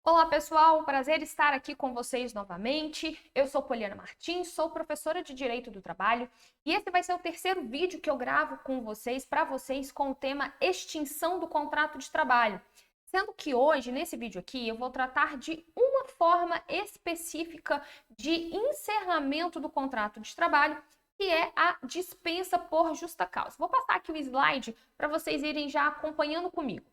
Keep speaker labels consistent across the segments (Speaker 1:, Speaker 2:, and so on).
Speaker 1: Olá, pessoal. Prazer estar aqui com vocês novamente. Eu sou Poliana Martins, sou professora de Direito do Trabalho e esse vai ser o terceiro vídeo que eu gravo com vocês, para vocês, com o tema extinção do contrato de trabalho. Sendo que hoje, nesse vídeo aqui, eu vou tratar de uma forma específica de encerramento do contrato de trabalho, que é a dispensa por justa causa. Vou passar aqui o slide para vocês irem já acompanhando comigo.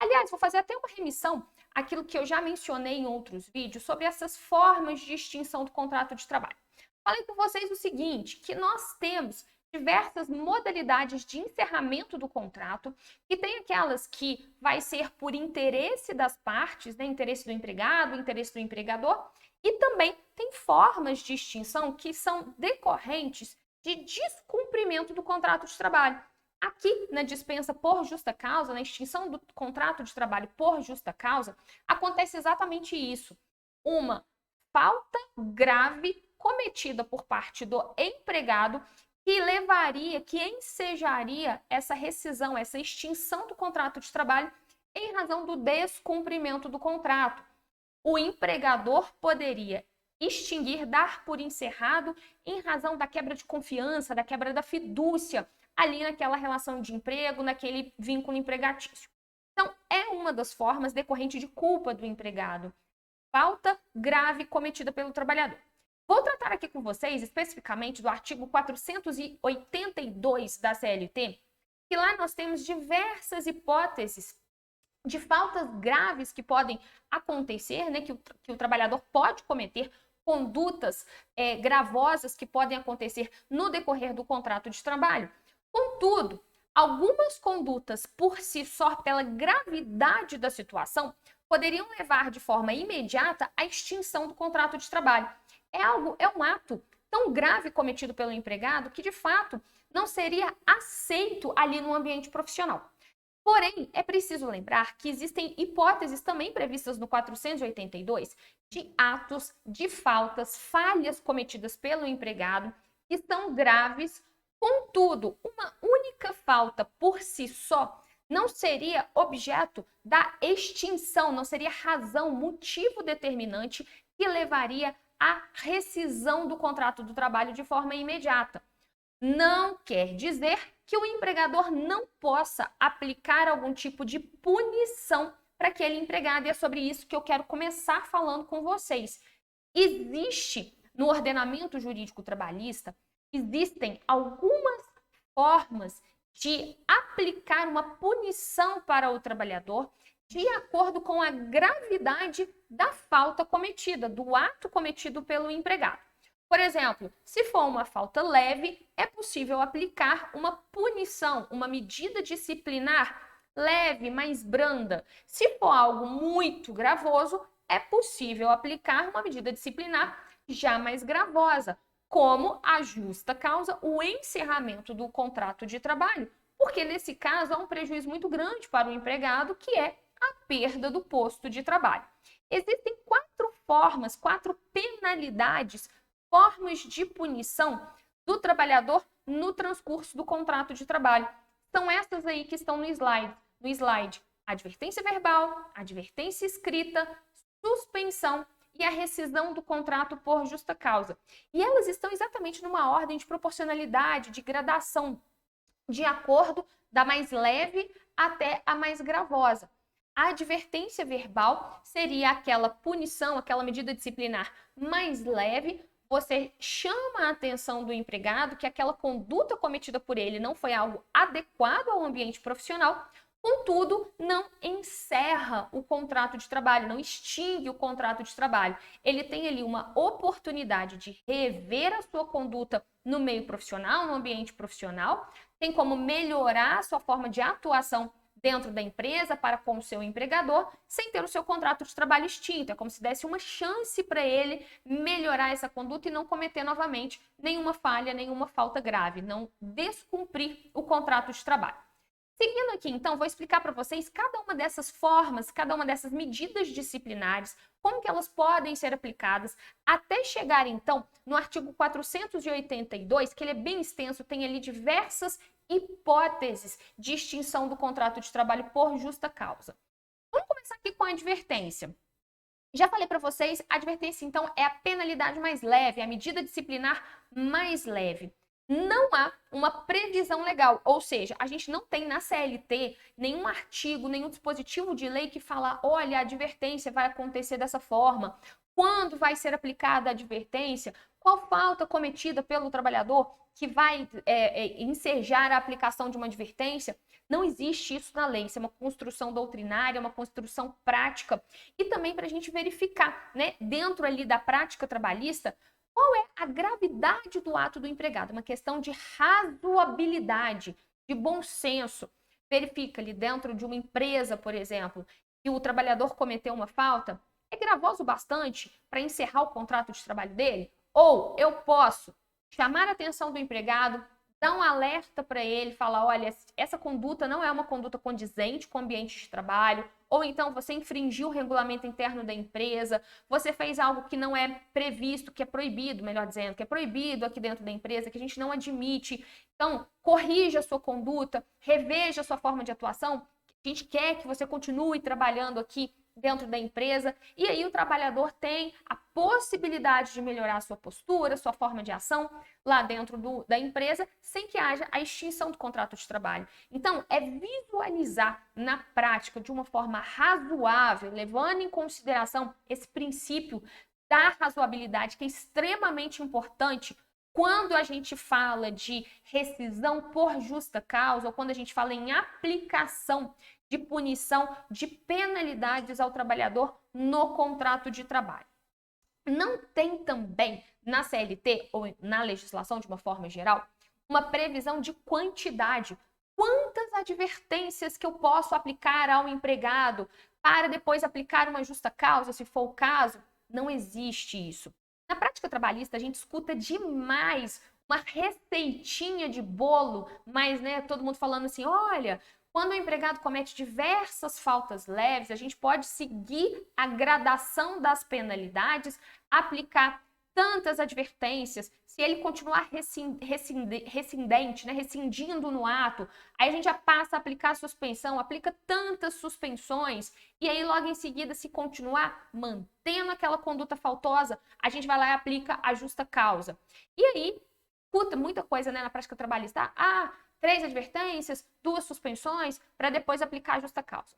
Speaker 1: Aliás, vou fazer até uma remissão àquilo que eu já mencionei em outros vídeos sobre essas formas de extinção do contrato de trabalho. Falei com vocês o seguinte, que nós temos diversas modalidades de encerramento do contrato, que tem aquelas que vai ser por interesse das partes, né, interesse do empregado, interesse do empregador, e também tem formas de extinção que são decorrentes de descumprimento do contrato de trabalho. Aqui, na dispensa por justa causa, na extinção do contrato de trabalho por justa causa, acontece exatamente isso. Uma falta grave cometida por parte do empregado que levaria, que ensejaria essa rescisão, essa extinção do contrato de trabalho em razão do descumprimento do contrato. O empregador poderia extinguir, dar por encerrado em razão da quebra de confiança, da quebra da fidúcia ali naquela relação de emprego, naquele vínculo empregatício. Então, é uma das formas decorrente de culpa do empregado. Falta grave cometida pelo trabalhador. Vou tratar aqui com vocês especificamente do artigo 482 da CLT, que lá nós temos diversas hipóteses de faltas graves que podem acontecer, né, que o trabalhador pode cometer, condutas gravosas que podem acontecer no decorrer do contrato de trabalho. Contudo, algumas condutas por si só, pela gravidade da situação, poderiam levar de forma imediata à extinção do contrato de trabalho. É um ato tão grave cometido pelo empregado que, de fato, não seria aceito ali no ambiente profissional. Porém, é preciso lembrar que existem hipóteses também previstas no 482 de atos, de faltas, falhas cometidas pelo empregado que são graves. Contudo, uma única falta por si só não seria objeto da extinção, não seria razão, motivo determinante que levaria à rescisão do contrato do trabalho de forma imediata. Não quer dizer que o empregador não possa aplicar algum tipo de punição para aquele empregado, e é sobre isso que eu quero começar falando com vocês. Existe no ordenamento jurídico trabalhista, existem algumas formas de aplicar uma punição para o trabalhador de acordo com a gravidade da falta cometida, do ato cometido pelo empregado. Por exemplo, se for uma falta leve, é possível aplicar uma punição, uma medida disciplinar leve, mais branda. Se for algo muito gravoso, é possível aplicar uma medida disciplinar já mais gravosa, como a justa causa, o encerramento do contrato de trabalho, porque nesse caso há um prejuízo muito grande para o empregado, que é a perda do posto de trabalho. Existem quatro formas, quatro penalidades, formas de punição do trabalhador no transcurso do contrato de trabalho. São essas aí que estão no slide. Advertência verbal, advertência escrita, suspensão e a rescisão do contrato por justa causa. E elas estão exatamente numa ordem de proporcionalidade, de gradação, de acordo da mais leve até a mais gravosa. A advertência verbal seria aquela punição, aquela medida disciplinar mais leve. Você chama a atenção do empregado que aquela conduta cometida por ele não foi algo adequado ao ambiente profissional, contudo, não encerra o contrato de trabalho, não extingue o contrato de trabalho. Ele tem ali uma oportunidade de rever a sua conduta no meio profissional, no ambiente profissional, tem como melhorar a sua forma de atuação dentro da empresa para com o seu empregador, sem ter o seu contrato de trabalho extinto. É como se desse uma chance para ele melhorar essa conduta e não cometer novamente nenhuma falha, nenhuma falta grave, não descumprir o contrato de trabalho. Seguindo aqui, então, vou explicar para vocês cada uma dessas formas, cada uma dessas medidas disciplinares, como que elas podem ser aplicadas, até chegar, então, no artigo 482, que ele é bem extenso, tem ali diversas hipóteses de extinção do contrato de trabalho por justa causa. Vamos começar aqui com a advertência. Já falei para vocês, a advertência, então, é a penalidade mais leve, a medida disciplinar mais leve. Não há uma previsão legal, ou seja, a gente não tem na CLT nenhum artigo, nenhum dispositivo de lei que fala, olha, a advertência vai acontecer dessa forma, quando vai ser aplicada a advertência, qual falta cometida pelo trabalhador que vai ensejar a aplicação de uma advertência. Não existe isso na lei, isso é uma construção doutrinária, uma construção prática, e também para a gente verificar, né, dentro ali da prática trabalhista, qual é a gravidade do ato do empregado, uma questão de razoabilidade, de bom senso. Verifica ali dentro de uma empresa, por exemplo, que o trabalhador cometeu uma falta, é gravoso bastante para encerrar o contrato de trabalho dele? Ou eu posso chamar a atenção do empregado, dar um alerta para ele, falar, olha, essa conduta não é uma conduta condizente com o ambiente de trabalho, ou então você infringiu o regulamento interno da empresa, você fez algo que não é previsto, que é proibido, melhor dizendo, que é proibido aqui dentro da empresa, que a gente não admite. Então, corrija a sua conduta, reveja a sua forma de atuação. A gente quer que você continue trabalhando aqui dentro da empresa, e aí o trabalhador tem a possibilidade de melhorar a sua postura, sua forma de ação lá dentro da empresa, sem que haja a extinção do contrato de trabalho. Então, é visualizar na prática de uma forma razoável, levando em consideração esse princípio da razoabilidade, que é extremamente importante quando a gente fala de rescisão por justa causa, ou quando a gente fala em aplicação de punição, de penalidades ao trabalhador no contrato de trabalho. Não tem também na CLT ou na legislação de uma forma geral uma previsão de quantidade. Quantas advertências que eu posso aplicar ao empregado para depois aplicar uma justa causa, se for o caso? Não existe isso. Na prática trabalhista, a gente escuta demais uma receitinha de bolo, mas, né, todo mundo falando assim, olha, quando o empregado comete diversas faltas leves, a gente pode seguir a gradação das penalidades, aplicar tantas advertências. Se ele continuar rescindente, né, rescindindo no ato, aí a gente já passa a aplicar a suspensão, aplica tantas suspensões, e aí logo em seguida, se continuar mantendo aquela conduta faltosa, a gente vai lá e aplica a justa causa. E aí, puta, muita coisa, né, na prática trabalhista. 3 advertências, 2 suspensões, para depois aplicar a justa causa.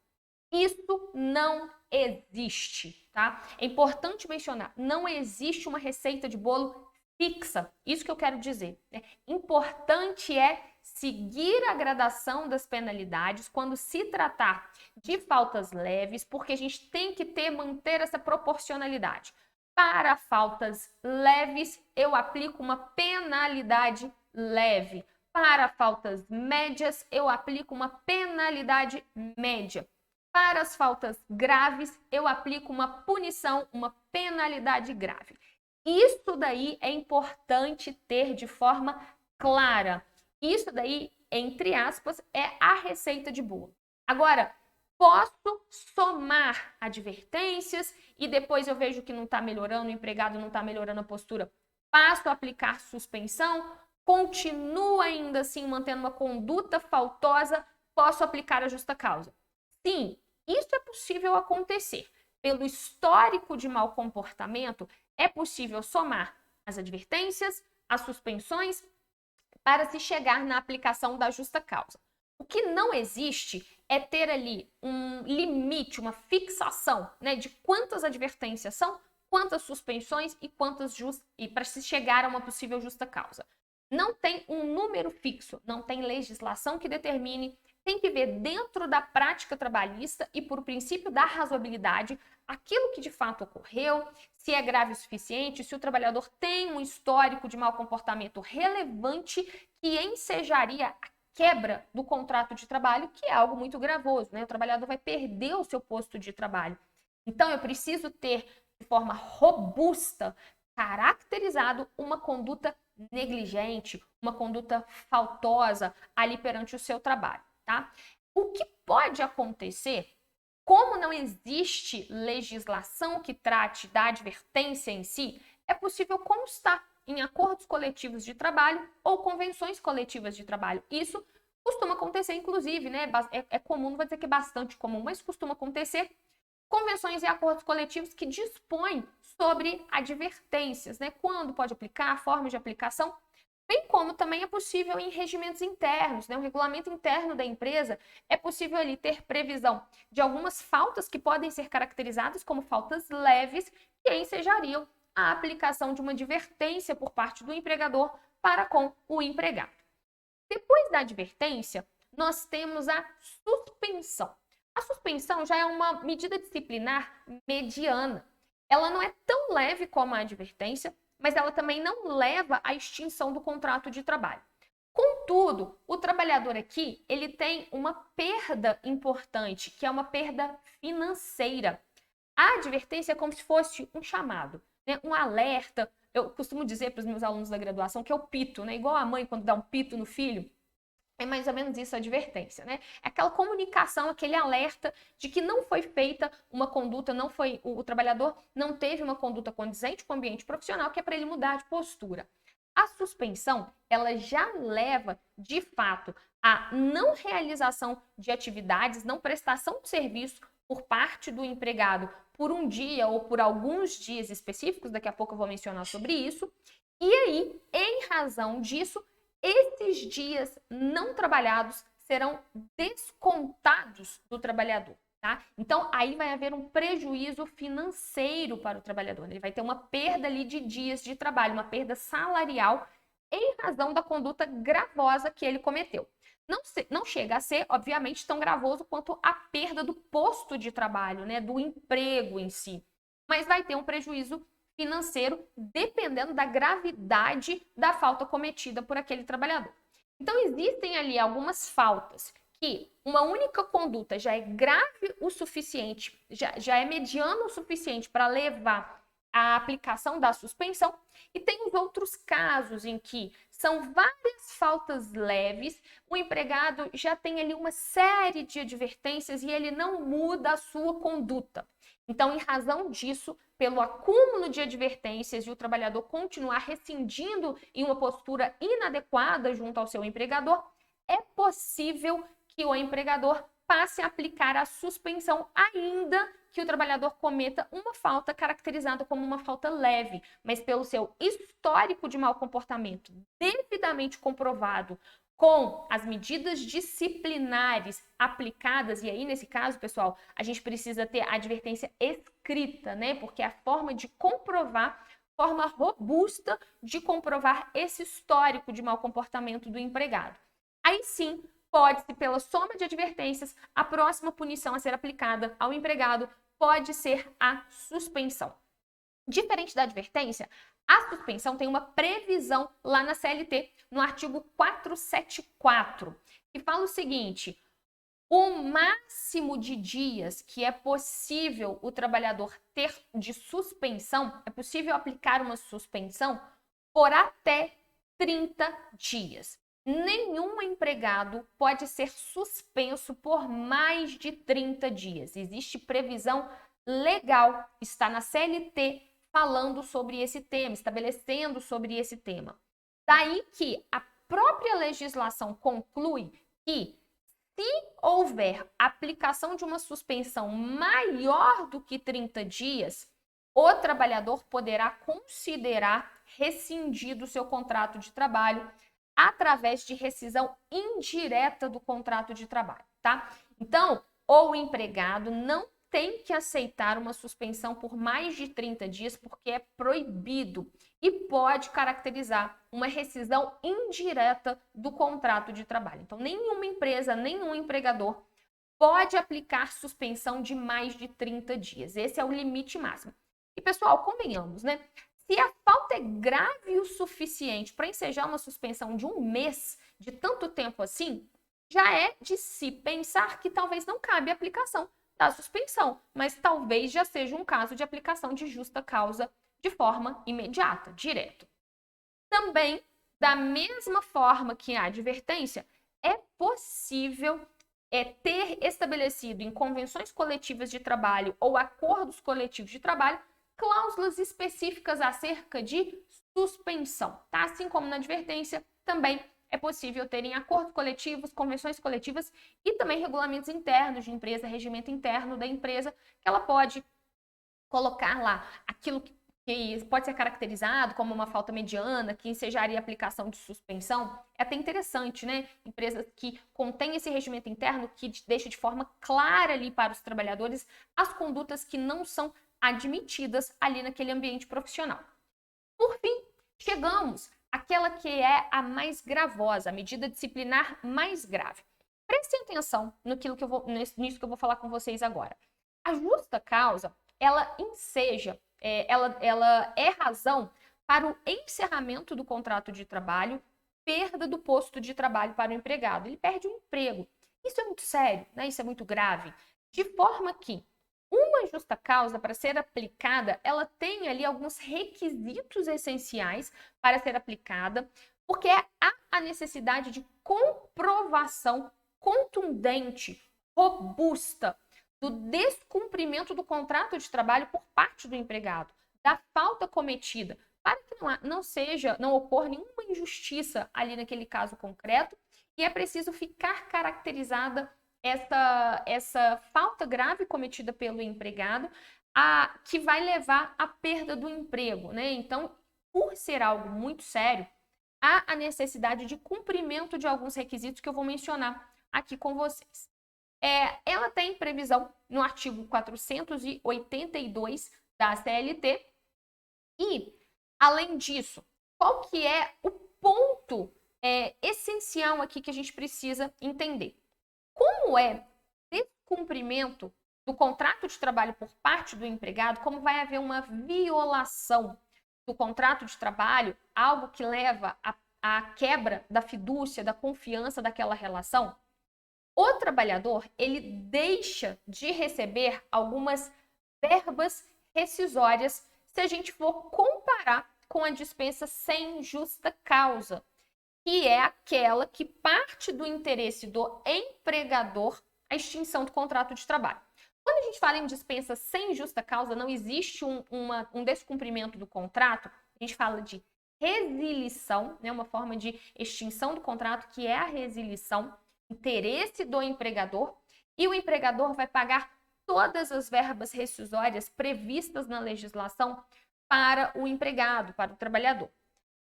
Speaker 1: Isso não existe, tá? É importante mencionar, não existe uma receita de bolo fixa. Isso que eu quero dizer. Né? Importante é seguir a gradação das penalidades quando se tratar de faltas leves, porque a gente tem que manter essa proporcionalidade. Para faltas leves, eu aplico uma penalidade leve. Para faltas médias, eu aplico uma penalidade média. Para as faltas graves, eu aplico uma punição, uma penalidade grave. Isso daí é importante ter de forma clara. Isso daí, entre aspas, é a receita de bolo. Agora, posso somar advertências e depois eu vejo que não está melhorando, o empregado não está melhorando a postura, passo a aplicar suspensão, continua ainda assim mantendo uma conduta faltosa, posso aplicar a justa causa. Sim, isso é possível acontecer. Pelo histórico de mau comportamento, é possível somar as advertências, as suspensões, para se chegar na aplicação da justa causa. O que não existe é ter ali um limite, uma fixação, né, de quantas advertências são, quantas suspensões e para se chegar a uma possível justa causa. Não tem um número fixo, não tem legislação que determine, tem que ver dentro da prática trabalhista e por princípio da razoabilidade aquilo que de fato ocorreu, se é grave o suficiente, se o trabalhador tem um histórico de mau comportamento relevante que ensejaria a quebra do contrato de trabalho, que é algo muito gravoso, né? O trabalhador vai perder o seu posto de trabalho. Então, eu preciso ter de forma robusta, caracterizado uma conduta negligente, uma conduta faltosa ali perante o seu trabalho, tá? O que pode acontecer, como não existe legislação que trate da advertência em si, é possível constar em acordos coletivos de trabalho ou convenções coletivas de trabalho. Isso costuma acontecer, inclusive, né? É comum, não vou dizer que é bastante comum, mas costuma acontecer convenções e acordos coletivos que dispõem sobre advertências, né? Quando pode aplicar, formas de aplicação, bem como também é possível em regimentos internos, né? O regulamento interno da empresa é possível ali ter previsão de algumas faltas que podem ser caracterizadas como faltas leves, que ensejariam a aplicação de uma advertência por parte do empregador para com o empregado. Depois da advertência, nós temos a suspensão. A suspensão já é uma medida disciplinar mediana. Ela não é tão leve como a advertência, mas ela também não leva à extinção do contrato de trabalho. Contudo, o trabalhador aqui, ele tem uma perda importante, que é uma perda financeira. A advertência é como se fosse um chamado, né? Um alerta. Eu costumo dizer para os meus alunos da graduação que é o pito, né? Igual a mãe quando dá um pito no filho. É mais ou menos isso a advertência, né? É aquela comunicação, aquele alerta de que não foi feita uma conduta, não foi, o trabalhador não teve uma conduta condizente com o ambiente profissional, que é para ele mudar de postura. A suspensão, ela já leva, de fato, à não realização de atividades, não prestação de serviço por parte do empregado por um dia ou por alguns dias específicos, daqui a pouco eu vou mencionar sobre isso, e aí, em razão disso, esses dias não trabalhados serão descontados do trabalhador, tá? Então, aí vai haver um prejuízo financeiro para o trabalhador. Ele vai ter uma perda ali de dias de trabalho, uma perda salarial em razão da conduta gravosa que ele cometeu. Não chega a ser, obviamente, tão gravoso quanto a perda do posto de trabalho, né? Do emprego em si. Mas vai ter um prejuízo financeiro, dependendo da gravidade da falta cometida por aquele trabalhador. Então, existem ali algumas faltas que uma única conduta já é grave o suficiente, já é mediano o suficiente para levar à aplicação da suspensão, e tem os outros casos em que são várias faltas leves, o empregado já tem ali uma série de advertências e ele não muda a sua conduta. Então, em razão disso, pelo acúmulo de advertências e o trabalhador continuar rescindindo em uma postura inadequada junto ao seu empregador, é possível que o empregador passe a aplicar a suspensão, ainda que o trabalhador cometa uma falta caracterizada como uma falta leve, mas pelo seu histórico de mau comportamento devidamente comprovado, com as medidas disciplinares aplicadas, e aí nesse caso, pessoal, a gente precisa ter a advertência escrita, né? Porque é a forma de comprovar, forma robusta de comprovar esse histórico de mau comportamento do empregado. Aí sim, pode-se, pela soma de advertências, a próxima punição a ser aplicada ao empregado pode ser a suspensão. Diferente da advertência, a suspensão tem uma previsão lá na CLT, no artigo 474, que fala o seguinte: o máximo de dias que é possível o trabalhador ter de suspensão, é possível aplicar uma suspensão por até 30 dias. Nenhum empregado pode ser suspenso por mais de 30 dias. Existe previsão legal, está na CLT, falando sobre esse tema, estabelecendo sobre esse tema. Daí que a própria legislação conclui que, se houver aplicação de uma suspensão maior do que 30 dias, o trabalhador poderá considerar rescindido o seu contrato de trabalho através de rescisão indireta do contrato de trabalho, tá? Então, o empregado não tem que aceitar uma suspensão por mais de 30 dias, porque é proibido e pode caracterizar uma rescisão indireta do contrato de trabalho. Então, nenhuma empresa, nenhum empregador pode aplicar suspensão de mais de 30 dias. Esse é o limite máximo. E, pessoal, convenhamos, né? Se a falta é grave o suficiente para ensejar uma suspensão de um mês, de tanto tempo assim, já é de se pensar que talvez não cabe a aplicação da suspensão, mas talvez já seja um caso de aplicação de justa causa de forma imediata, direto. Também, da mesma forma que a advertência, é possível ter estabelecido em convenções coletivas de trabalho ou acordos coletivos de trabalho cláusulas específicas acerca de suspensão, tá? Assim como na advertência, também é possível terem acordos coletivos, convenções coletivas e também regulamentos internos de empresa, regimento interno da empresa, que ela pode colocar lá aquilo que pode ser caracterizado como uma falta mediana, que ensejaria aplicação de suspensão. É até interessante, né? Empresas que contêm esse regimento interno, que deixa de forma clara ali para os trabalhadores as condutas que não são admitidas ali naquele ambiente profissional. Por fim, chegamos àquela que é a mais gravosa, a medida disciplinar mais grave. Prestem atenção nisso que eu vou falar com vocês agora. A justa causa, ela enseja, ela é razão para o encerramento do contrato de trabalho, perda do posto de trabalho para o empregado. Ele perde o emprego. Isso é muito sério, né? Isso é muito grave. De forma que uma justa causa, para ser aplicada, ela tem ali alguns requisitos essenciais para ser aplicada, porque há a necessidade de comprovação contundente, robusta, do descumprimento do contrato de trabalho por parte do empregado, da falta cometida, para que não ocorra nenhuma injustiça ali naquele caso concreto, e é preciso ficar caracterizada essa falta grave cometida pelo empregado, que vai levar à perda do emprego, né? Então, por ser algo muito sério, há a necessidade de cumprimento de alguns requisitos que eu vou mencionar aqui com vocês. Ela tem previsão no artigo 482 da CLT e, além disso, qual que é o ponto essencial aqui que a gente precisa entender? Como é descumprimento do contrato de trabalho por parte do empregado, como vai haver uma violação do contrato de trabalho, algo que leva à quebra da fidúcia, da confiança daquela relação, o trabalhador, ele deixa de receber algumas verbas rescisórias se a gente for comparar com a dispensa sem justa causa, que é aquela que parte do interesse do empregador a extinção do contrato de trabalho. Quando a gente fala em dispensa sem justa causa, não existe um descumprimento do contrato, a gente fala de resilição, né, uma forma de extinção do contrato, que é a resilição, interesse do empregador, e o empregador vai pagar todas as verbas rescisórias previstas na legislação para o empregado, para o trabalhador.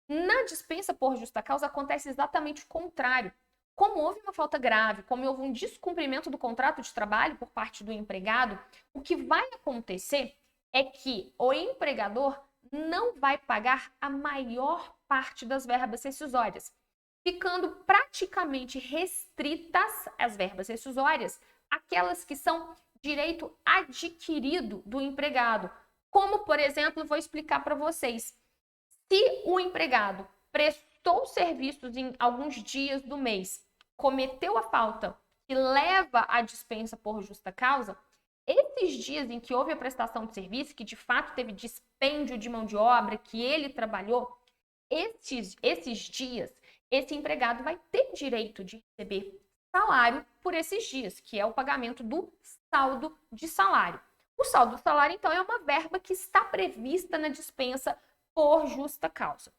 Speaker 1: Na dispensa por justa causa acontece exatamente o contrário. Como houve uma falta grave, como houve um descumprimento do contrato de trabalho por parte do empregado, o que vai acontecer é que o empregador não vai pagar a maior parte das verbas rescisórias, ficando praticamente restritas as verbas rescisórias, aquelas que são direito adquirido do empregado. Como, por exemplo, vou explicar para vocês. Se o empregado prestou serviços em alguns dias do mês, cometeu a falta que leva à dispensa por justa causa, esses dias em que houve a prestação de serviço, que de fato teve dispêndio de mão de obra, que ele trabalhou, esses dias, esse empregado vai ter direito de receber salário por esses dias, que é o pagamento do saldo de salário. O saldo de salário, então, é uma verba que está prevista na dispensa por justa causa.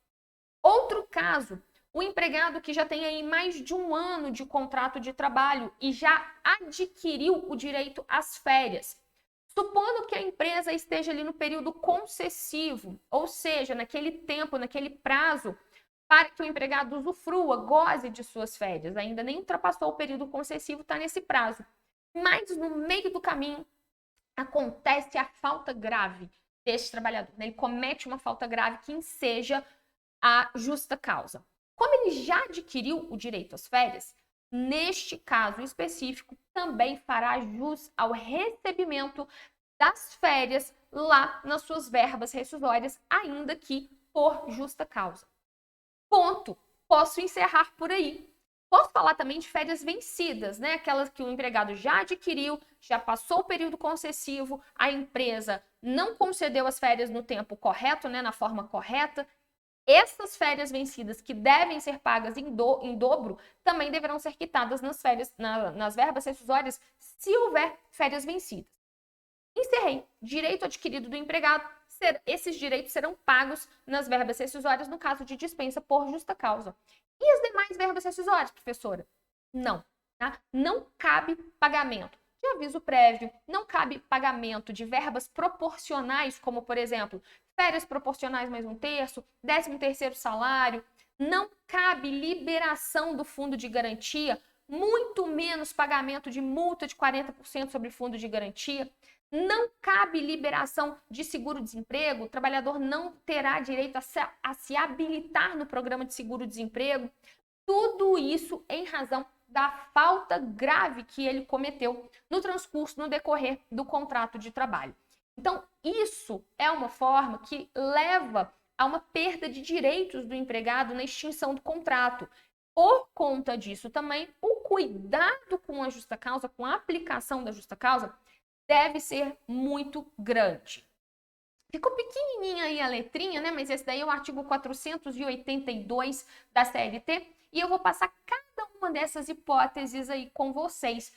Speaker 1: Outro caso, o empregado que já tem aí mais de um ano de contrato de trabalho e já adquiriu o direito às férias. Supondo que a empresa esteja ali no período concessivo, ou seja, naquele tempo, naquele prazo, para que o empregado usufrua, goze de suas férias. Ainda nem ultrapassou o período concessivo, está nesse prazo. Mas no meio do caminho acontece a falta grave deste trabalhador. Ele comete uma falta grave que enseja a justa causa. Como ele já adquiriu o direito às férias, neste caso específico, também fará jus ao recebimento das férias lá nas suas verbas rescisórias, ainda que por justa causa. Ponto. Posso encerrar por aí. Posso falar também de férias vencidas, né? Aquelas que o empregado já adquiriu, já passou o período concessivo, a empresa não concedeu as férias no tempo correto, né? Na forma correta. Essas férias vencidas, que devem ser pagas em dobro, também deverão ser quitadas nas verbas rescisórias, se houver férias vencidas. Encerrei. Direito adquirido do empregado. Esses direitos serão pagos nas verbas rescisórias no caso de dispensa por justa causa. E as demais verbas rescisórias, professora? Não. Tá? Não cabe pagamento de aviso prévio, não cabe pagamento de verbas proporcionais, como, por exemplo, férias proporcionais mais 1/3, 13º salário, não cabe liberação do fundo de garantia, muito menos pagamento de multa de 40% sobre fundo de garantia, não cabe liberação de seguro-desemprego, o trabalhador não terá direito a se habilitar no programa de seguro-desemprego, tudo isso em razão da falta grave que ele cometeu no transcurso, no decorrer do contrato de trabalho. Então, isso é uma forma que leva a uma perda de direitos do empregado na extinção do contrato. Por conta disso também, o cuidado com a justa causa, com a aplicação da justa causa, deve ser muito grande. Ficou pequenininha aí a letrinha, né? Mas esse daí é o artigo 482 da CLT e eu vou passar cada uma dessas hipóteses aí com vocês.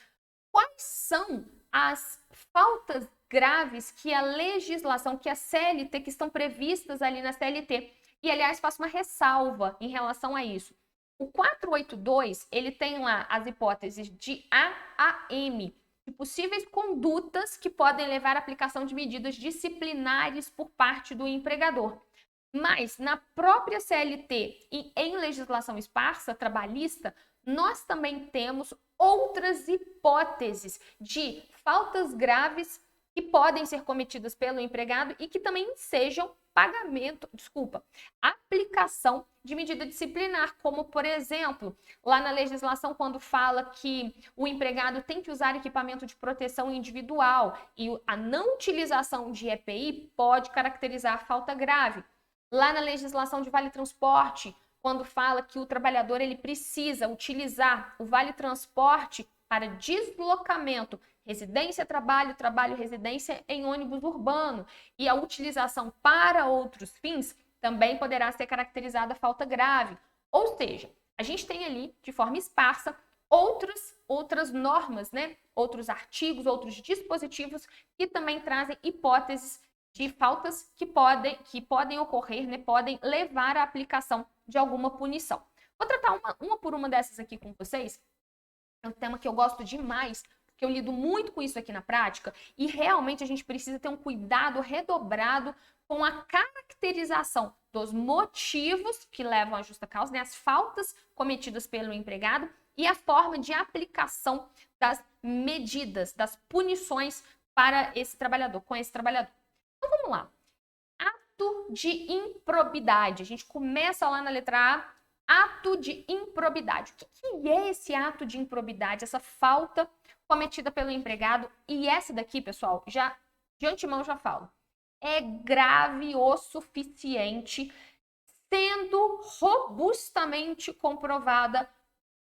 Speaker 1: Quais são as faltas graves que a legislação, que a CLT, que estão previstas ali na CLT? E, aliás, faço uma ressalva em relação a isso. O 482, ele tem lá as hipóteses de A a M, de possíveis condutas que podem levar à aplicação de medidas disciplinares por parte do empregador. Mas, na própria CLT e em legislação esparsa, trabalhista, nós também temos outras hipóteses de faltas graves que podem ser cometidas pelo empregado e que também sejam aplicação de medida disciplinar, como, por exemplo, lá na legislação, quando fala que o empregado tem que usar equipamento de proteção individual e a não utilização de EPI pode caracterizar falta grave. Lá na legislação de vale-transporte, quando fala que o trabalhador ele precisa utilizar o vale-transporte para deslocamento, residência-trabalho, trabalho-residência em ônibus urbano, e a utilização para outros fins também poderá ser caracterizada falta grave. Ou seja, a gente tem ali, de forma esparsa, outras normas, né? Outros artigos, outros dispositivos que também trazem hipóteses de faltas que podem ocorrer, né? Podem levar à aplicação de alguma punição. Vou tratar uma por uma dessas aqui com vocês. É um tema que eu gosto demais, porque eu lido muito com isso aqui na prática e realmente a gente precisa ter um cuidado redobrado com a caracterização dos motivos que levam à justa causa, né, as faltas cometidas pelo empregado e a forma de aplicação das medidas, das punições para esse trabalhador, com esse trabalhador. Então vamos lá. Ato de improbidade. A gente começa lá na letra A. Ato de improbidade. O que é esse ato de improbidade? Essa falta cometida pelo empregado. E essa daqui, pessoal, já de antemão já falo. É grave o suficiente, sendo robustamente comprovada,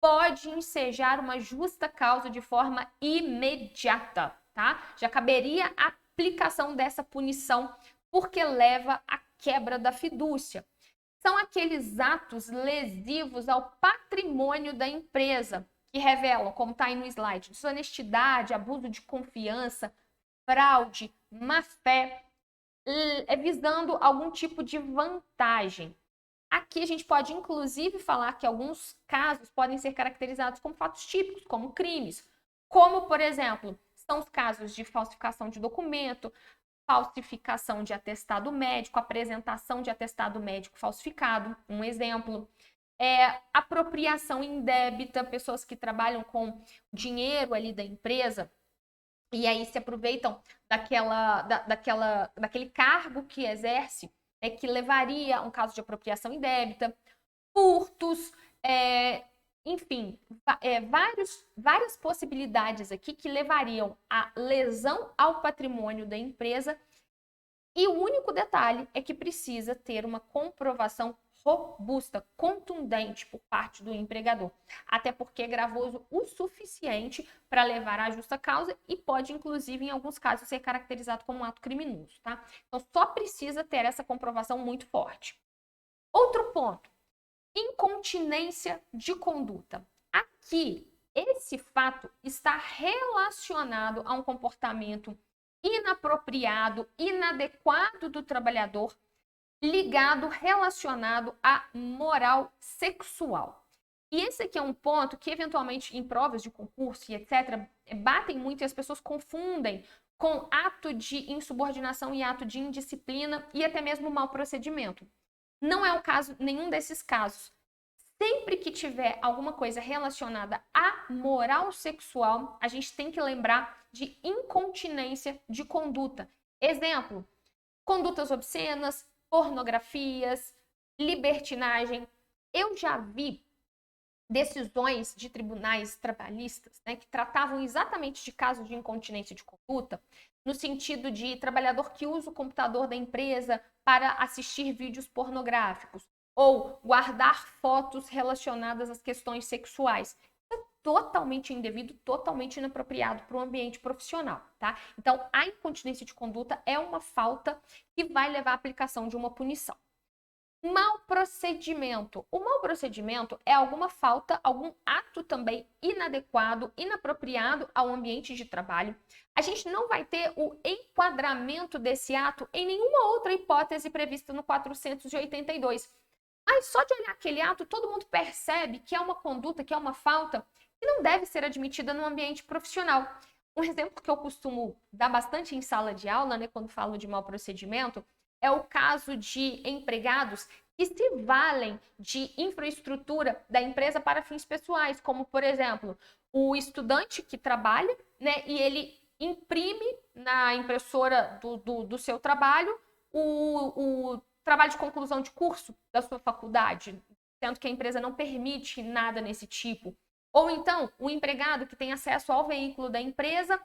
Speaker 1: pode ensejar uma justa causa de forma imediata, tá? Já caberia a aplicação dessa punição, porque leva à quebra da fidúcia. São aqueles atos lesivos ao patrimônio da empresa, que revelam, como está aí no slide, desonestidade, abuso de confiança, fraude, má-fé, visando algum tipo de vantagem. Aqui a gente pode, inclusive, falar que alguns casos podem ser caracterizados como fatos típicos, como crimes, como, por exemplo, são os casos de falsificação de documento, falsificação de atestado médico, apresentação de atestado médico falsificado, um exemplo. Apropriação indébita, pessoas que trabalham com dinheiro ali da empresa e aí se aproveitam daquele cargo que exerce, que levaria a um caso de apropriação indébita, furtos, enfim, várias possibilidades aqui que levariam à lesão ao patrimônio da empresa. E o único detalhe é que precisa ter uma comprovação robusta, contundente por parte do empregador. Até porque é gravoso o suficiente para levar à justa causa e pode, inclusive, em alguns casos, ser caracterizado como um ato criminoso, tá? Então, só precisa ter essa comprovação muito forte. Outro ponto. Incontinência de conduta. Aqui, esse fato está relacionado a um comportamento inapropriado, inadequado do trabalhador, ligado, relacionado à moral sexual. E esse aqui é um ponto que, eventualmente, em provas de concurso e etc., batem muito e as pessoas confundem com ato de insubordinação e ato de indisciplina e até mesmo mau procedimento. Não é o caso, nenhum desses casos. Sempre que tiver alguma coisa relacionada à moral sexual, a gente tem que lembrar de incontinência de conduta. Exemplo, condutas obscenas, pornografias, libertinagem. Eu já vi decisões de tribunais trabalhistas, né, que tratavam exatamente de casos de incontinência de conduta, no sentido de trabalhador que usa o computador da empresa para assistir vídeos pornográficos ou guardar fotos relacionadas às questões sexuais. É totalmente indevido, totalmente inapropriado para o ambiente profissional, tá? Então, a incontinência de conduta é uma falta que vai levar à aplicação de uma punição. Mau procedimento. O mau procedimento é alguma falta, algum ato também inadequado, inapropriado ao ambiente de trabalho. A gente não vai ter o enquadramento desse ato em nenhuma outra hipótese prevista no 482. Mas só de olhar aquele ato, todo mundo percebe que é uma conduta, que é uma falta que não deve ser admitida no ambiente profissional. Um exemplo que eu costumo dar bastante em sala de aula, né, quando falo de mau procedimento, é o caso de empregados que se valem de infraestrutura da empresa para fins pessoais, como, por exemplo, o estudante que trabalha, né, e ele imprime na impressora do seu trabalho o trabalho de conclusão de curso da sua faculdade, sendo que a empresa não permite nada nesse tipo. Ou então, o empregado que tem acesso ao veículo da empresa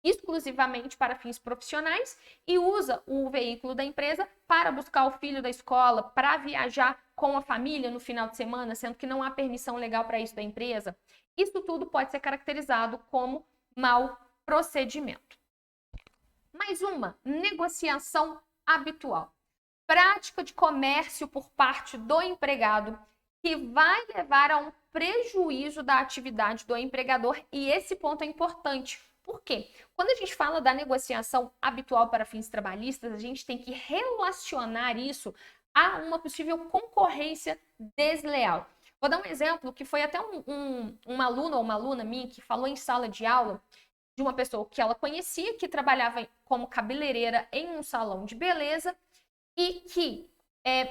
Speaker 1: exclusivamente para fins profissionais e usa o veículo da empresa para buscar o filho da escola, para viajar com a família no final de semana, sendo que não há permissão legal para isso da empresa. Isso tudo pode ser caracterizado como mau procedimento. Mais uma, negociação habitual. Prática de comércio por parte do empregado que vai levar a um prejuízo da atividade do empregador, e esse ponto é importante. Por quê? Quando a gente fala da negociação habitual para fins trabalhistas, a gente tem que relacionar isso a uma possível concorrência desleal. Vou dar um exemplo que foi até um aluno ou uma aluna minha que falou em sala de aula de uma pessoa que ela conhecia, que trabalhava como cabeleireira em um salão de beleza e que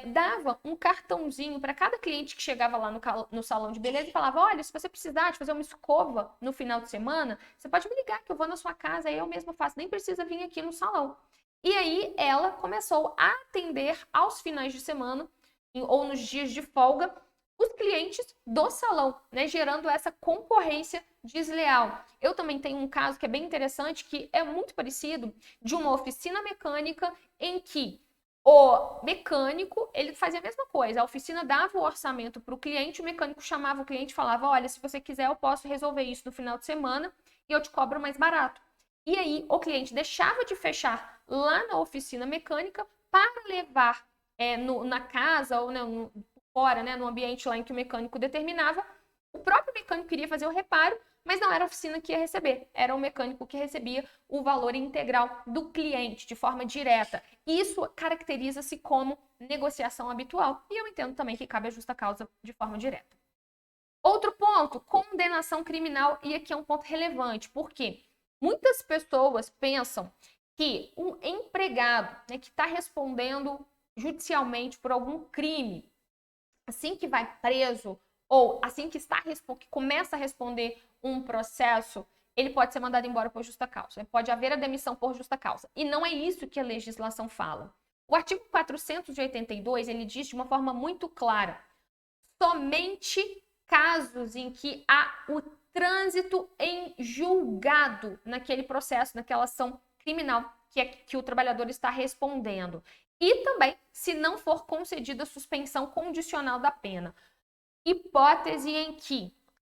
Speaker 1: dava um cartãozinho para cada cliente que chegava lá no salão de beleza e falava: olha, se você precisar de fazer uma escova no final de semana, você pode me ligar que eu vou na sua casa, aí eu mesmo faço, nem precisa vir aqui no salão. E aí ela começou a atender aos finais de semana ou nos dias de folga os clientes do salão, né, gerando essa concorrência desleal. Eu também tenho um caso que é bem interessante, que é muito parecido, de uma oficina mecânica em que o mecânico, ele fazia a mesma coisa. A oficina dava o orçamento para o cliente, o mecânico chamava o cliente e falava: olha, se você quiser, eu posso resolver isso no final de semana e eu te cobro mais barato. E aí, o cliente deixava de fechar lá na oficina mecânica para levar na casa ou fora, né, no ambiente lá em que o mecânico determinava. O próprio mecânico queria fazer o reparo, mas não era a oficina que ia receber, era o mecânico que recebia o valor integral do cliente de forma direta. Isso caracteriza-se como negociação habitual e eu entendo também que cabe a justa causa de forma direta. Outro ponto, condenação criminal, e aqui é um ponto relevante, porque muitas pessoas pensam que um empregado, né, que está respondendo judicialmente por algum crime, assim que vai preso ou assim que começa a responder um processo, ele pode ser mandado embora por justa causa. Pode haver a demissão por justa causa. E não é isso que a legislação fala. O artigo 482, ele diz de uma forma muito clara: somente casos em que há o trânsito em julgado naquele processo, naquela ação criminal que o trabalhador está respondendo. E também, se não for concedida suspensão condicional da pena. Hipótese em que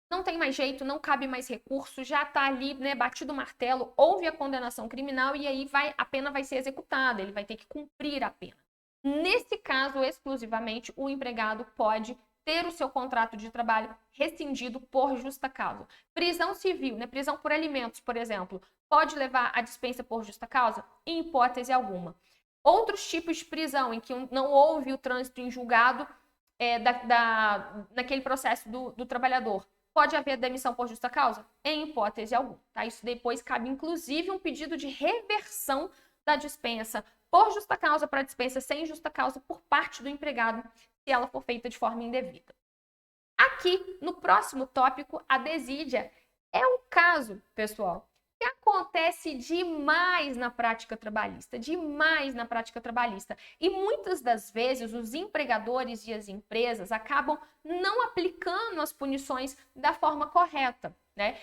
Speaker 1: não tem mais jeito, não cabe mais recurso, já está ali, né, batido o martelo, houve a condenação criminal e aí a pena vai ser executada, ele vai ter que cumprir a pena. Nesse caso, exclusivamente, o empregado pode ter o seu contrato de trabalho rescindido por justa causa. Prisão civil, né? Prisão por alimentos, por exemplo, pode levar à dispensa por justa causa? Em hipótese alguma. Outros tipos de prisão em que não houve o trânsito em julgado naquele processo do trabalhador. Pode haver demissão por justa causa? Em hipótese alguma. Tá? Isso depois cabe, inclusive, um pedido de reversão da dispensa por justa causa para dispensa sem justa causa por parte do empregado, se ela for feita de forma indevida. Aqui, no próximo tópico, a desídia é um caso, pessoal, que acontece demais na prática trabalhista, E muitas das vezes os empregadores e as empresas acabam não aplicando as punições da forma correta, né?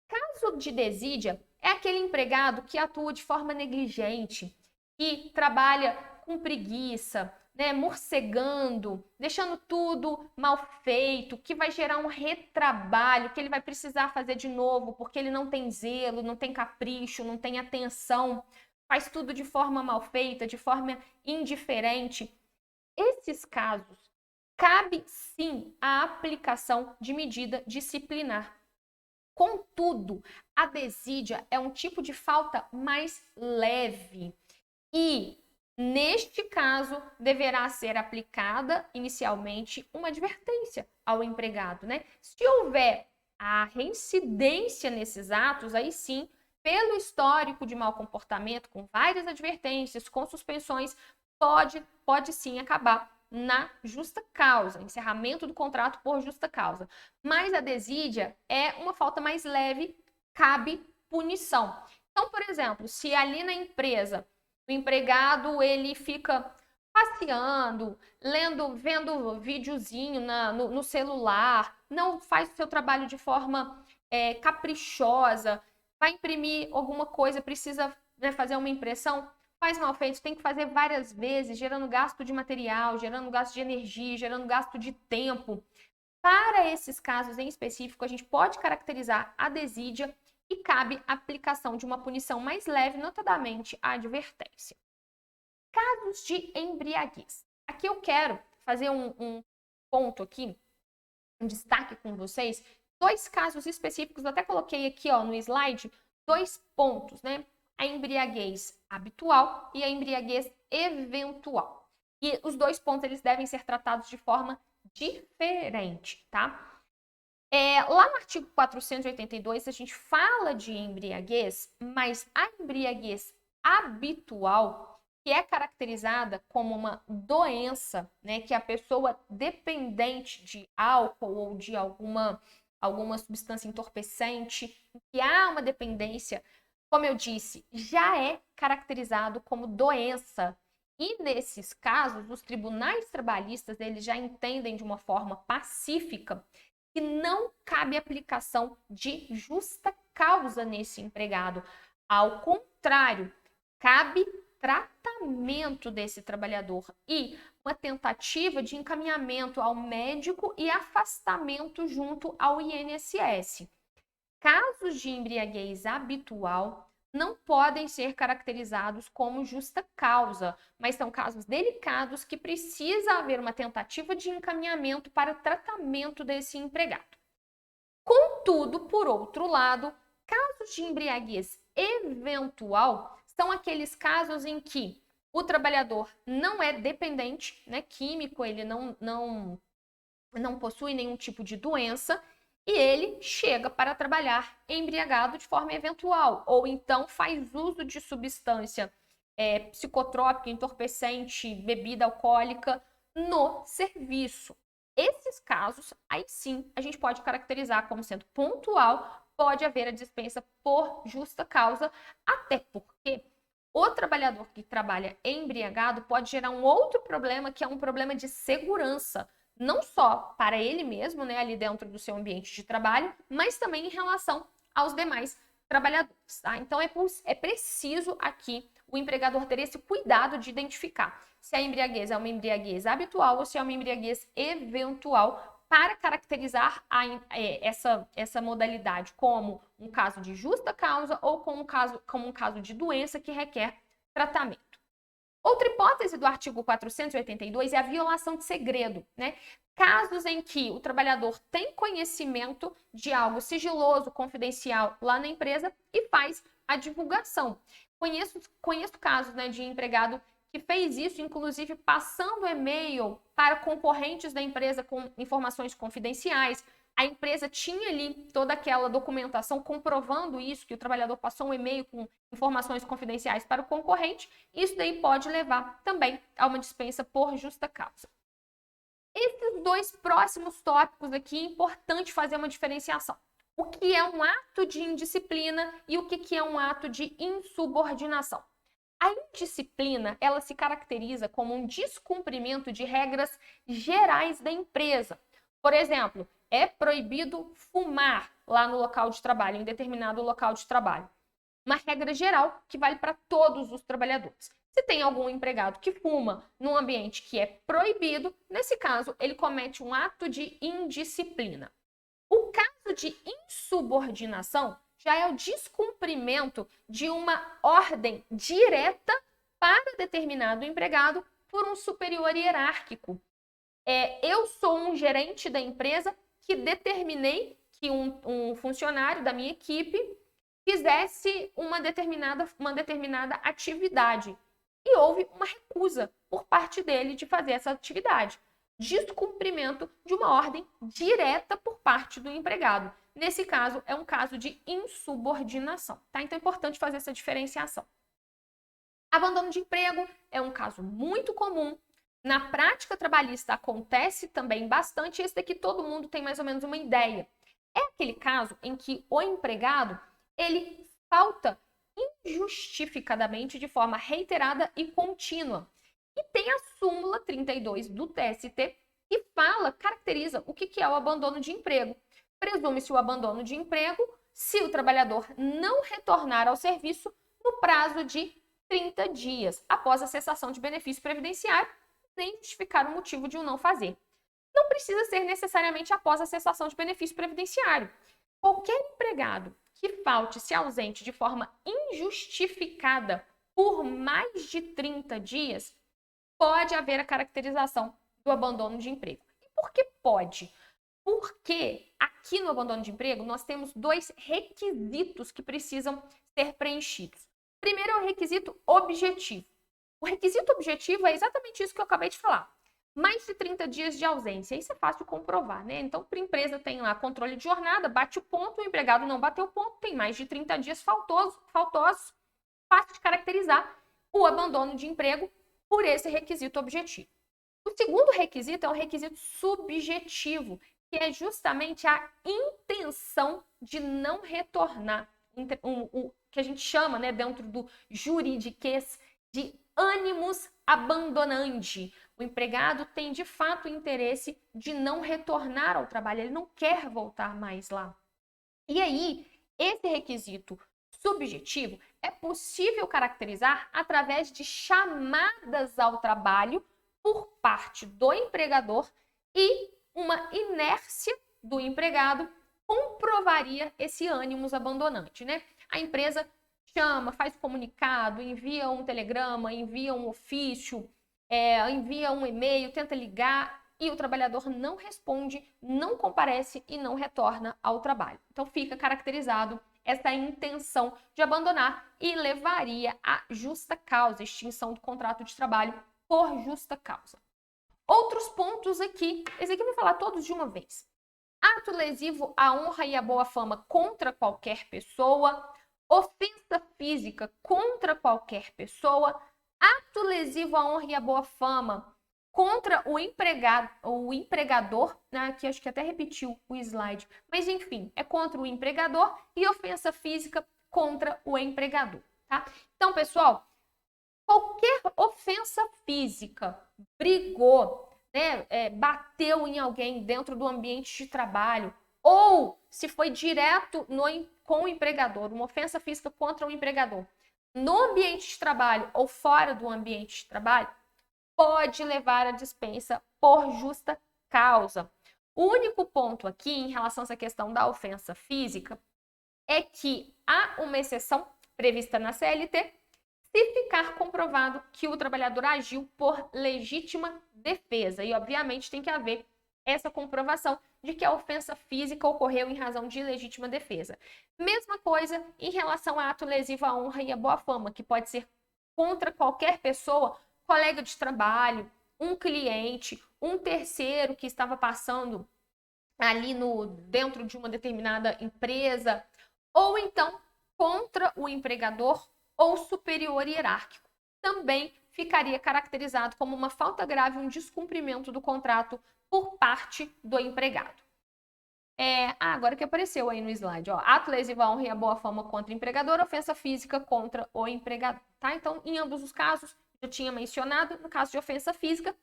Speaker 1: Caso de desídia é aquele empregado que atua de forma negligente, que trabalha com preguiça, né, morcegando, deixando tudo mal feito, que vai gerar um retrabalho, que ele vai precisar fazer de novo, porque ele não tem zelo, não tem capricho, não tem atenção, faz tudo de forma mal feita, de forma indiferente. Esses casos, cabe sim a aplicação de medida disciplinar. Contudo, a desídia é um tipo de falta mais leve e, neste caso, deverá ser aplicada inicialmente uma advertência ao empregado, né? Se houver a reincidência nesses atos, aí sim, pelo histórico de mau comportamento, com várias advertências, com suspensões, pode sim acabar na justa causa, encerramento do contrato por justa causa. Mas a desídia é uma falta mais leve, cabe punição. Então, por exemplo, se ali na empresa o empregado ele fica passeando, vendo videozinho no celular, não faz o seu trabalho de forma caprichosa, vai imprimir alguma coisa, precisa, né, fazer uma impressão, faz mal feito, tem que fazer várias vezes, gerando gasto de material, gerando gasto de energia, gerando gasto de tempo. Para esses casos em específico, a gente pode caracterizar a desídia e cabe a aplicação de uma punição mais leve, notadamente a advertência. Casos de embriaguez. Aqui eu quero fazer um ponto aqui, um destaque com vocês, 2 casos específicos, eu até coloquei aqui no slide, 2 pontos, né? A embriaguez habitual e a embriaguez eventual. E os 2 pontos eles devem ser tratados de forma diferente, tá? Lá no artigo 482 a gente fala de embriaguez, mas a embriaguez habitual, que é caracterizada como uma doença, né, que a pessoa dependente de álcool ou de alguma substância entorpecente, que há uma dependência, como eu disse, já é caracterizado como doença. E nesses casos, os tribunais trabalhistas eles já entendem de uma forma pacífica que não cabe aplicação de justa causa nesse empregado. Ao contrário, cabe tratamento desse trabalhador e uma tentativa de encaminhamento ao médico e afastamento junto ao INSS. Casos de embriaguez habitual não podem ser caracterizados como justa causa, mas são casos delicados que precisa haver uma tentativa de encaminhamento para tratamento desse empregado. Contudo, por outro lado, casos de embriaguez eventual são aqueles casos em que o trabalhador não é dependente, né, químico, ele não possui nenhum tipo de doença e ele chega para trabalhar embriagado de forma eventual, ou então faz uso de substância psicotrópica, entorpecente, bebida alcoólica no serviço. Esses casos, aí sim, a gente pode caracterizar como sendo pontual, pode haver a dispensa por justa causa, até porque o trabalhador que trabalha embriagado pode gerar um outro problema, que é um problema de segurança, não só para ele mesmo, né, ali dentro do seu ambiente de trabalho, mas também em relação aos demais trabalhadores, tá? Então, é preciso aqui o empregador ter esse cuidado de identificar se a embriaguez é uma embriaguez habitual ou se é uma embriaguez eventual, para caracterizar essa modalidade como um caso de justa causa ou como um caso de doença que requer tratamento. Outra hipótese do artigo 482 é a violação de segredo, né? Casos em que o trabalhador tem conhecimento de algo sigiloso, confidencial lá na empresa e faz a divulgação. Conheço casos, né, de empregado que fez isso, inclusive passando e-mail para concorrentes da empresa com informações confidenciais. A empresa tinha ali toda aquela documentação comprovando isso, que o trabalhador passou um e-mail com informações confidenciais para o concorrente. Isso daí pode levar também a uma dispensa por justa causa. Esses dois próximos tópicos aqui, é importante fazer uma diferenciação. O que é um ato de indisciplina e o que é um ato de insubordinação. A indisciplina, ela se caracteriza como um descumprimento de regras gerais da empresa. Por exemplo, é proibido fumar lá no local de trabalho, em determinado local de trabalho. Uma regra geral que vale para todos os trabalhadores. Se tem algum empregado que fuma num ambiente que é proibido, nesse caso, ele comete um ato de indisciplina. O caso de insubordinação já é o descumprimento de uma ordem direta para determinado empregado por um superior hierárquico. Eu sou um gerente da empresa que determinei que um funcionário da minha equipe fizesse uma determinada atividade. E houve uma recusa por parte dele de fazer essa atividade. Descumprimento de uma ordem direta por parte do empregado. Nesse caso, é um caso de insubordinação, tá? Então é importante fazer essa diferenciação. Abandono de emprego é um caso muito comum. Na prática trabalhista acontece também bastante. Esse daqui todo mundo tem mais ou menos uma ideia. É aquele caso em que o empregado, ele falta injustificadamente de forma reiterada e contínua. E tem a súmula 32 do TST que caracteriza o que é o abandono de emprego. Presume-se o abandono de emprego se o trabalhador não retornar ao serviço no prazo de 30 dias após a cessação de benefício previdenciário, nem justificar o motivo de o não fazer. Não precisa ser necessariamente após a cessação de benefício previdenciário. Qualquer empregado que falte, se ausente de forma injustificada por mais de 30 dias, pode haver a caracterização do abandono de emprego. E por que pode? Porque aqui no abandono de emprego nós temos dois requisitos que precisam ser preenchidos. Primeiro é o requisito objetivo. O requisito objetivo é exatamente isso que eu acabei de falar. Mais de 30 dias de ausência. Isso é fácil de comprovar, né? Então, a empresa tem lá controle de jornada, bate o ponto, o empregado não bateu o ponto, tem mais de 30 dias faltosos, fácil de caracterizar o abandono de emprego por esse requisito objetivo. O segundo requisito é um requisito subjetivo, que é justamente a intenção de não retornar, o que a gente chama, né, dentro do juridiquês, de animus abandonandi. O empregado tem, de fato, interesse de não retornar ao trabalho, ele não quer voltar mais lá. E aí, esse requisito subjetivo é possível caracterizar através de chamadas ao trabalho por parte do empregador e uma inércia do empregado comprovaria esse animus abandonante, né? A empresa chama, faz comunicado, envia um telegrama, envia um ofício, envia um e-mail, tenta ligar e o trabalhador não responde, não comparece e não retorna ao trabalho. Então fica caracterizado essa intenção de abandonar e levaria à justa causa, extinção do contrato de trabalho por justa causa. Outros pontos aqui, esse aqui eu vou falar todos de uma vez. Ato lesivo à honra e à boa fama contra qualquer pessoa, ofensa física contra qualquer pessoa, ato lesivo à honra e à boa fama contra o empregador, né, aqui acho que até repetiu o slide, mas enfim, é contra o empregador e ofensa física contra o empregador, tá? Então, pessoal, qualquer ofensa física, brigou, né, bateu em alguém dentro do ambiente de trabalho, ou se foi direto com o empregador, uma ofensa física contra o empregador, no ambiente de trabalho ou fora do ambiente de trabalho, pode levar à dispensa por justa causa. O único ponto aqui em relação a essa questão da ofensa física é que há uma exceção prevista na CLT se ficar comprovado que o trabalhador agiu por legítima defesa. E, obviamente, tem que haver essa comprovação de que a ofensa física ocorreu em razão de legítima defesa. Mesma coisa em relação a ato lesivo à honra e à boa fama, que pode ser contra qualquer pessoa, colega de trabalho, um cliente, um terceiro que estava passando ali dentro de uma determinada empresa, ou então contra o empregador ou superior hierárquico. Também ficaria caracterizado como uma falta grave, um descumprimento do contrato por parte do empregado. Agora que apareceu aí no slide, ó, ato lesivo à honra e à boa fama contra o empregador, ofensa física contra o empregado, tá? Então, em ambos os casos, eu tinha mencionado, no caso de ofensa física,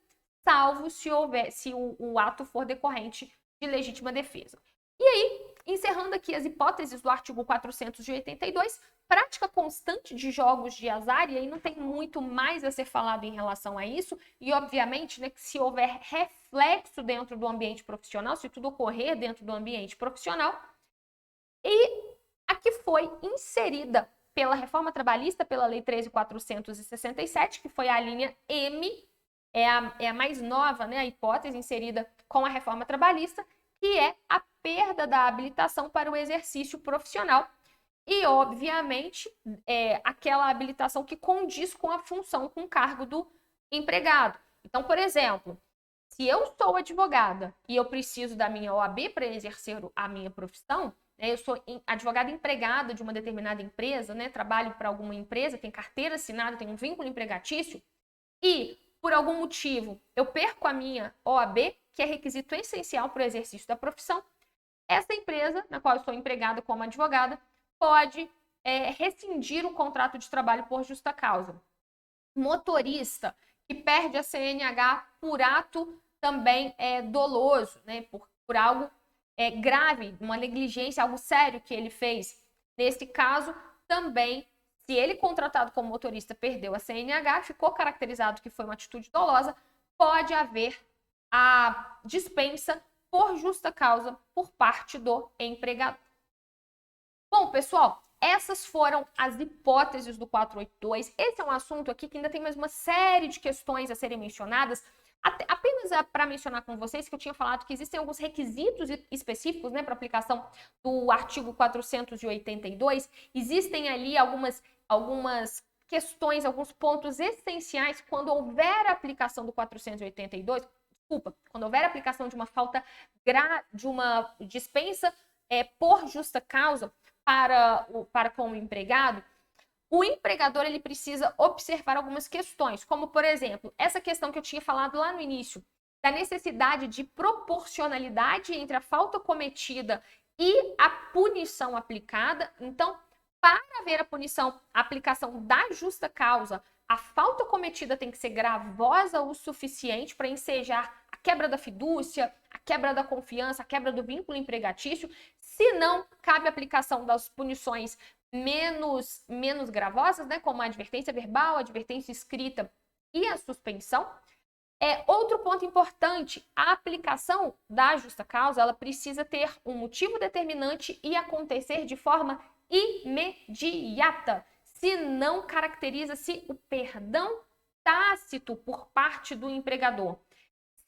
Speaker 1: salvo se o ato for decorrente de legítima defesa. E aí, encerrando aqui as hipóteses do artigo 482, prática constante de jogos de azar, e aí não tem muito mais a ser falado em relação a isso, e obviamente, né, que se houver reflexo dentro do ambiente profissional, se tudo ocorrer dentro do ambiente profissional, e aqui foi inserida pela reforma trabalhista, pela Lei 13.467, que foi a linha M, é a mais nova, né, a hipótese inserida com a reforma trabalhista, que é a perda da habilitação para o exercício profissional. E, obviamente, aquela habilitação que condiz com a função, com o cargo do empregado. Então, por exemplo, se eu sou advogada e eu preciso da minha OAB para exercer a minha profissão, né, eu sou advogada empregada de uma determinada empresa, né, trabalho para alguma empresa, tenho carteira assinada, tenho um vínculo empregatício, e, por algum motivo, eu perco a minha OAB, que é requisito essencial para o exercício da profissão, essa empresa, na qual eu sou empregada como advogada, pode rescindir o contrato de trabalho por justa causa. Motorista que perde a CNH por ato também doloso, né, por algo grave, uma negligência, algo sério que ele fez. Nesse caso, também, se ele contratado como motorista perdeu a CNH, ficou caracterizado que foi uma atitude dolosa, pode haver a dispensa por justa causa por parte do empregador. Bom, pessoal, essas foram as hipóteses do 482. Esse é um assunto aqui que ainda tem mais uma série de questões a serem mencionadas. Apenas para mencionar com vocês que eu tinha falado que existem alguns requisitos específicos, né, para aplicação do artigo 482. Existem ali algumas questões, alguns pontos essenciais quando houver a aplicação do 482. Quando houver a aplicação de uma falta de uma dispensa por justa causa para com o empregado, o empregador ele precisa observar algumas questões, como, por exemplo, essa questão que eu tinha falado lá no início, da necessidade de proporcionalidade entre a falta cometida e a punição aplicada. Então, para haver a punição, a aplicação da justa causa, a falta cometida tem que ser gravosa o suficiente para ensejar a quebra da fidúcia, a quebra da confiança, a quebra do vínculo empregatício. Se não, cabe a aplicação das punições menos gravosas, né, como a advertência verbal, a advertência escrita e a suspensão. Outro ponto importante, a aplicação da justa causa, ela precisa ter um motivo determinante e acontecer de forma imediata. Se não, caracteriza-se o perdão tácito por parte do empregador.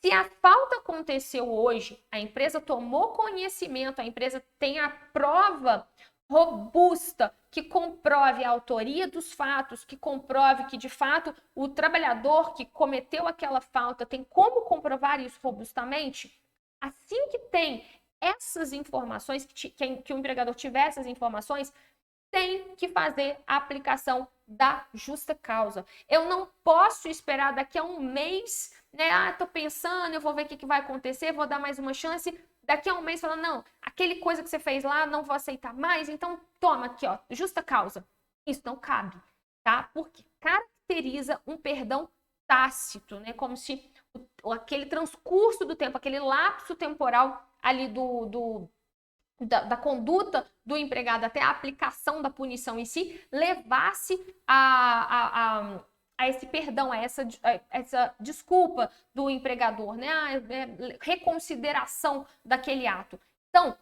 Speaker 1: Se a falta aconteceu hoje, a empresa tomou conhecimento, a empresa tem a prova robusta que comprove a autoria dos fatos, que comprove que, de fato, o trabalhador que cometeu aquela falta tem como comprovar isso robustamente, assim que tem essas informações, que o empregador tiver essas informações, tem que fazer a aplicação da justa causa. Eu não posso esperar daqui a um mês, né? Tô pensando, eu vou ver o que vai acontecer, vou dar mais uma chance. Daqui a um mês falando, não, aquele coisa que você fez lá, não vou aceitar mais, então toma aqui, ó, justa causa. Isso não cabe, tá? Porque caracteriza um perdão tácito, né? Como se aquele transcurso do tempo, aquele lapso temporal ali da conduta do empregado até a aplicação da punição em si, levasse a esse perdão, a essa desculpa do empregador, né? A reconsideração daquele ato. Então,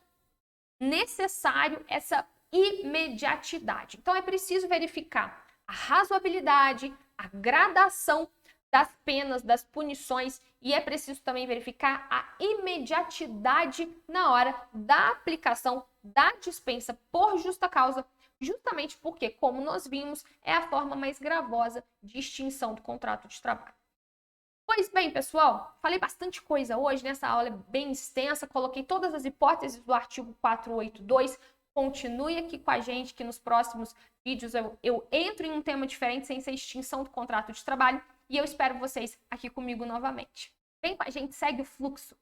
Speaker 1: necessário essa imediatidade. Então, é preciso verificar a razoabilidade, a gradação das penas, das punições, e é preciso também verificar a imediatidade na hora da aplicação da dispensa por justa causa, justamente porque, como nós vimos, é a forma mais gravosa de extinção do contrato de trabalho. Pois bem, pessoal, falei bastante coisa hoje, nessa aula é bem extensa, coloquei todas as hipóteses do artigo 482, continue aqui com a gente, que nos próximos vídeos eu entro em um tema diferente, sem ser extinção do contrato de trabalho, e eu espero vocês aqui comigo novamente. Vem com a gente, segue o fluxo.